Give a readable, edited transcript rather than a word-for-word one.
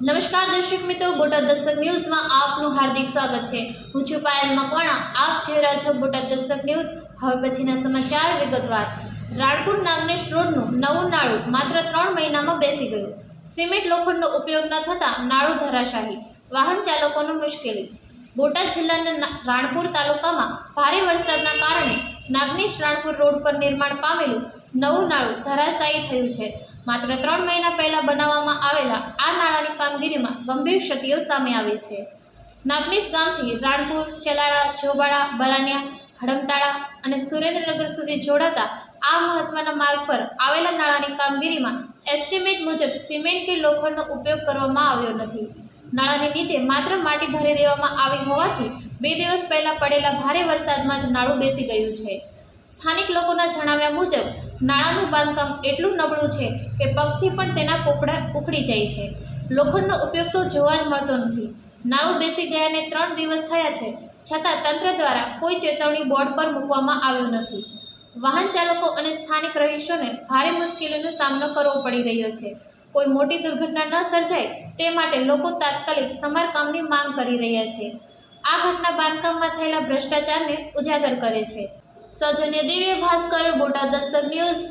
નમસ્કાર દર્શક મિત્રો, બોટાદ દસ્તક ન્યૂઝમાં આપનું હાર્દિક સ્વાગત છે। હું છું પાયલ મકવાણા। આપ જોઈ રહ્યા છો બોટાદ દસ્તક ન્યૂઝ। હવે પછીના સમાચાર વિગતવાર। રાણપુર નાગનેશ રોડનું નવું નાળું માત્ર 3 મહિનામાં બેસી ગયું। સિમેન્ટ લોખંડનો ઉપયોગ ન થતાં નાળું ધરાશાયી, વાહન ચાલકોને મુશ્કેલી। બોટાદ જિલ્લાના રાણપુર તાલુકામાં ભારે વરસાદના કારણે નાગનેશ રાણપુર રોડ પર નિર્માણ પામેલું નવું નાળું ધરાશાયી થયું છે। માત્ર 3 મહિના પહેલા બનાવવામાં આવેલા આ નાળાની કામગીરીમાં ગંભીર ક્ષતિઓ સામે આવી છે। નાગનેશ ગામથી રાણપુર, ચલાળા, જોબાળા, બરાનિયા, હડમતાળા અને સુરેન્દ્રનગર સુધી જોડાતા આ મહત્વના માર્ગ પર આવેલા નાળાની કામગીરીમાં એસ્ટિમેટ મુજબ સિમેન્ટ કે લોખંડનો ઉપયોગ કરવામાં આવ્યો નથી। નાળાની નીચે માત્ર માટી ભરી દેવામાં આવી હોવાથી 2 દિવસ પહેલા પડેલા ભારે વરસાદમાં જ નાળું બેસી ગયું છે। સ્થાનિક લોકોના જણાવ્યા મુજબ નાળાનું બાંધકામ એટલું નબળું છે કે પગથી પણ તેના પોપડા ઉખડી જાય છે। લોખંડનો ઉપયોગ તો જોવા જ મળતો નથી। નાળું બેસી ગયાને 3 દિવસ થયા છે, છતાં તંત્ર દ્વારા કોઈ ચેતવણી બોર્ડ પર મૂકવામાં આવ્યું નથી। વાહન ચાલકો અને સ્થાનિક રહીશોને ભારે મુશ્કેલીનો સામનો કરવો પડી રહ્યો છે। કોઈ મોટી દુર્ઘટના ન સર્જાય તે માટે લોકો તાત્કાલિક સમારકામની માંગ કરી રહ્યા છે। આ ઘટના બાંધકામમાં થયેલા ભ્રષ્ટાચારને ઉજાગર કરે છે। સૌજન્ય દિવ્ય ભાસ્કર, બોટાદ દસ્તક ન્યૂઝ।